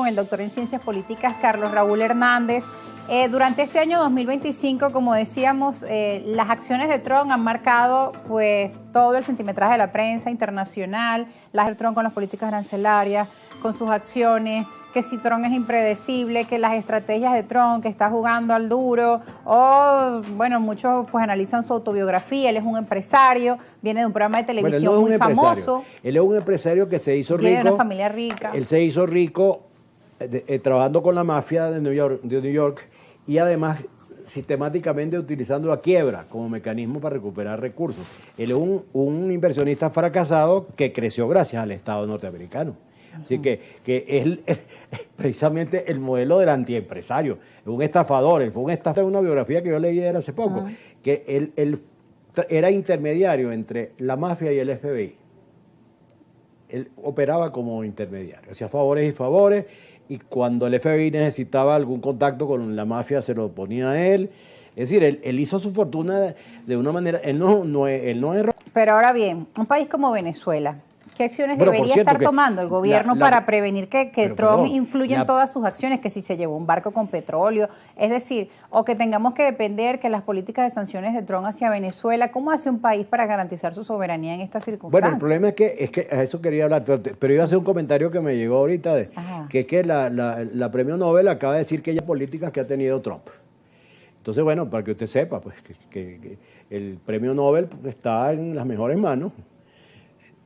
Con el doctor en Ciencias Políticas, Carlos Raúl Hernández. Durante este año 2025, como decíamos, las acciones de Trump han marcado pues todo el centimetraje de la prensa internacional, las de Trump con las políticas arancelarias, con sus acciones, que si Trump es impredecible, que las estrategias de Trump, que está jugando al duro, o bueno, muchos pues analizan su autobiografía, él es un empresario, viene de un programa de televisión muy famoso. Él es un empresario que se hizo rico. Viene de una familia rica. Él se hizo rico trabajando con la mafia de New York y además sistemáticamente utilizando la quiebra como mecanismo para recuperar recursos. Él es un inversionista fracasado que creció gracias al Estado norteamericano. Así que él es precisamente el modelo del antiempresario, es un estafador, él fue un estafador. Una biografía que yo leí hace poco, que él era intermediario entre la mafia y el FBI. Él operaba como intermediario, hacía favores y favores, y cuando el FBI necesitaba algún contacto con la mafia se lo ponía a él. Es decir, él hizo su fortuna de una manera, él no erró. Pero ahora bien, un país como Venezuela, ¿qué acciones debería estar tomando el gobierno para prevenir que Trump influya en todas sus acciones? Que si se llevó un barco con petróleo, es decir, o que tengamos que depender que las políticas de sanciones de Trump hacia Venezuela, ¿cómo hace un país para garantizar su soberanía en estas circunstancias? Bueno, el problema es que a eso quería hablar, pero iba a hacer un comentario que me llegó ahorita, que es que la premio Nobel acaba de decir que hay políticas que ha tenido Trump. Entonces, bueno, para que usted sepa, pues que el premio Nobel está en las mejores manos.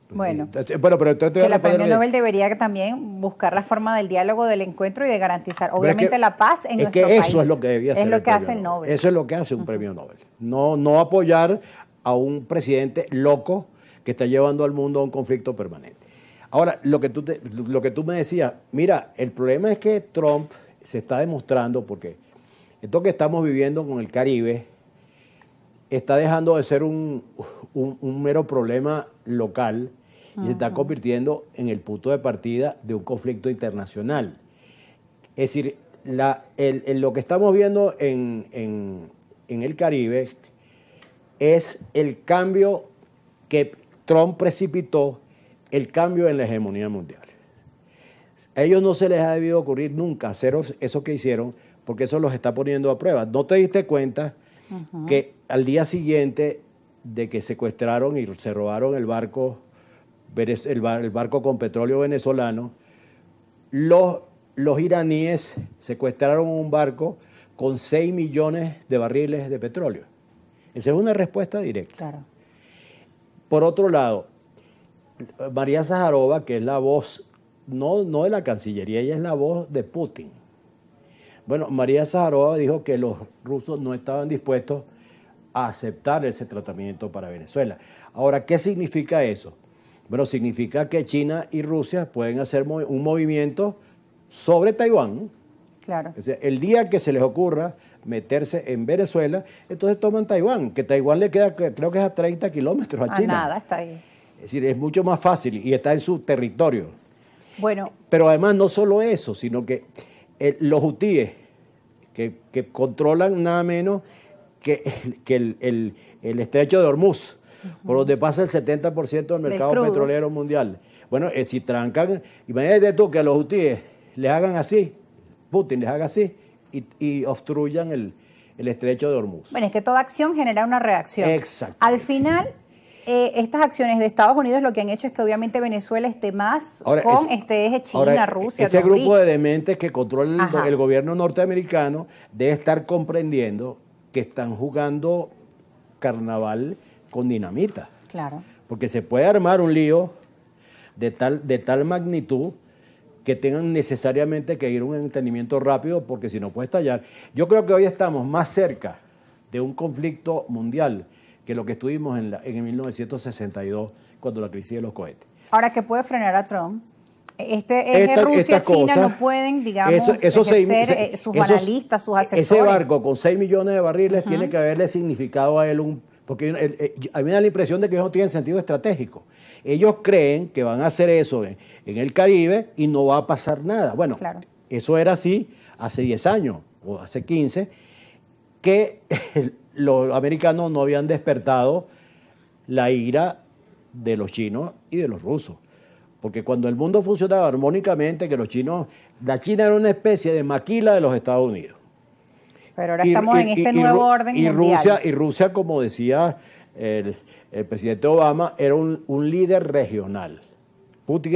Bueno, pero entonces que la premio Nobel debería también buscar la forma del diálogo, del encuentro y de garantizar, obviamente, la paz en nuestro país. Eso es lo que debía hacer. Es lo que hace el Nobel. Eso es lo que hace un premio Nobel. No apoyar a un presidente loco que está llevando al mundo a un conflicto permanente. Ahora, lo que tú me decías, mira, el problema es que Trump se está demostrando, porque esto que estamos viviendo con el Caribe está dejando de ser un mero problema local y se está convirtiendo en el punto de partida de un conflicto internacional. Es decir, lo que estamos viendo en el Caribe es el cambio que Trump precipitó, el cambio en la hegemonía mundial. A ellos no se les ha debido ocurrir nunca hacer eso que hicieron, porque eso los está poniendo a prueba. ¿No te diste cuenta que al día siguiente de que secuestraron y se robaron el barco con petróleo venezolano, los iraníes secuestraron un barco con 6 millones de barriles de petróleo? Esa es una respuesta directa. Claro. Por otro lado, María Zaharova, que es la voz, no de la Cancillería, ella es la voz de Putin. Bueno, María Zaharova dijo que los rusos no estaban dispuestos a aceptar ese tratamiento para Venezuela. Ahora, ¿qué significa eso? Bueno, significa que China y Rusia pueden hacer un movimiento sobre Taiwán. Claro. O sea, el día que se les ocurra meterse en Venezuela, entonces toman Taiwán, que Taiwán le queda, creo que es a 30 kilómetros a China. Nada, está ahí. Es decir, es mucho más fácil y está en su territorio. Bueno. Pero además no solo eso, sino que los hutíes, que controlan nada menos que el estrecho de Hormuz, por donde pasa el 70% del mercado petrolero mundial. Bueno, si trancan, imagínate tú que a los hutíes les hagan así, Putin les haga así, y obstruyan el estrecho de Hormuz. Bueno, es que toda acción genera una reacción. Exacto. Al final, estas acciones de Estados Unidos lo que han hecho es que obviamente Venezuela esté más con este eje China, Rusia, ese grupo de dementes que controla el gobierno norteamericano debe estar comprendiendo que están jugando carnaval con dinamita. Claro. Porque se puede armar un lío de tal magnitud que tengan necesariamente que ir a un entendimiento rápido, porque si no puede estallar. Yo creo que hoy estamos más cerca de un conflicto mundial que lo que estuvimos en el 1962, cuando la crisis de los cohetes. Ahora, ¿qué puede frenar a Trump? Rusia, China no pueden, digamos, ejercer sus analistas, sus asesores. Ese barco con 6 millones de barriles tiene que haberle significado a él porque a mí me da la impresión de que ellos no tienen sentido estratégico. Ellos creen que van a hacer eso en el Caribe y no va a pasar nada. Bueno, claro. Eso era así hace 10 años o hace 15, que los americanos no habían despertado la ira de los chinos y de los rusos. Porque cuando el mundo funcionaba armónicamente, que los chinos, la China era una especie de maquila de los Estados Unidos. Pero ahora estamos en este nuevo orden mundial. Rusia, como decía el presidente Obama, era un líder regional. Putin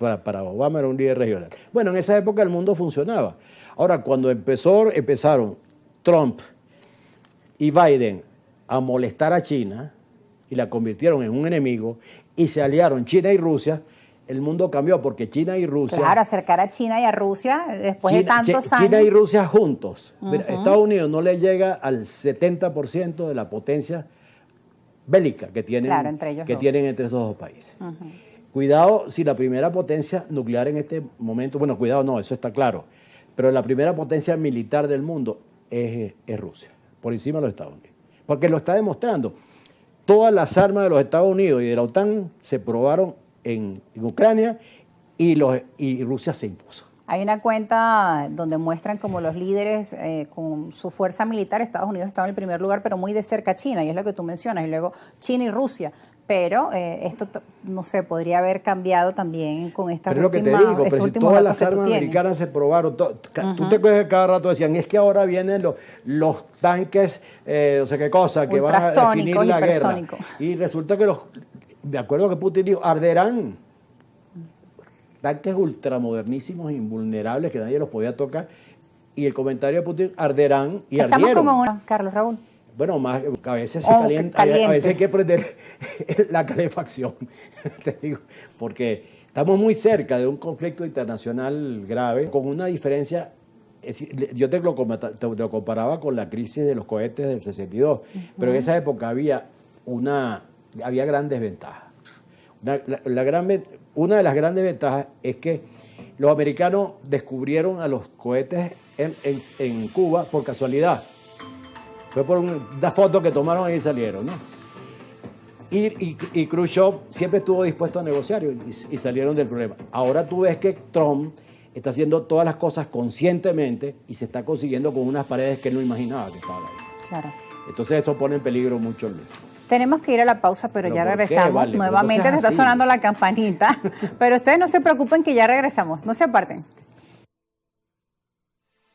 era para Obama era un líder regional. Bueno, en esa época el mundo funcionaba. Ahora, cuando empezaron Trump y Biden a molestar a China y la convirtieron en un enemigo y se aliaron China y Rusia, el mundo cambió porque China y Rusia... Claro, acercar a China y a Rusia después de tantos años. China y Rusia juntos. Estados Unidos no le llega al 70% de la potencia bélica que tienen, tienen entre esos dos países. Cuidado si la primera potencia nuclear en este momento, bueno, cuidado no, eso está claro, pero la primera potencia militar del mundo es Rusia, por encima de los Estados Unidos. Porque lo está demostrando. Todas las armas de los Estados Unidos y de la OTAN se probaron en Ucrania y Rusia se impuso. Hay una cuenta donde muestran como los líderes con su fuerza militar, Estados Unidos estaba en el primer lugar, pero muy de cerca a China, y es lo que tú mencionas, y luego China y Rusia. Pero esto, no sé, podría haber cambiado también con estas últimas datos que tú tienes. Pero si todas las armas americanas se probaron, tú te acuerdas que cada rato decían, es que ahora vienen los tanques, no sé qué cosa, que van a definir la guerra. Y resulta que de acuerdo que Putin dijo, arderán. Tanques ultramodernísimos, invulnerables, que nadie los podía tocar. Y el comentario de Putin, arderán y ardieron. Estamos como uno, Carlos Raúl. Bueno, más a veces se calienta, a veces hay que prender la calefacción, te digo, porque estamos muy cerca de un conflicto internacional grave, con una diferencia, yo te lo comparaba con la crisis de los cohetes del 62, pero en esa época había grandes ventajas. Una de las grandes ventajas es que los americanos descubrieron a los cohetes en Cuba por casualidad. Fue por una foto que tomaron y salieron, ¿no? Y Khrushchev siempre estuvo dispuesto a negociar y salieron del problema. Ahora tú ves que Trump está haciendo todas las cosas conscientemente y se está consiguiendo con unas paredes que él no imaginaba que estaban ahí. Claro. Entonces eso pone en peligro mucho el mundo. Tenemos que ir a la pausa, pero ya regresamos. Vale, nuevamente te está sonando la campanita. Pero ustedes no se preocupen que ya regresamos. No se aparten.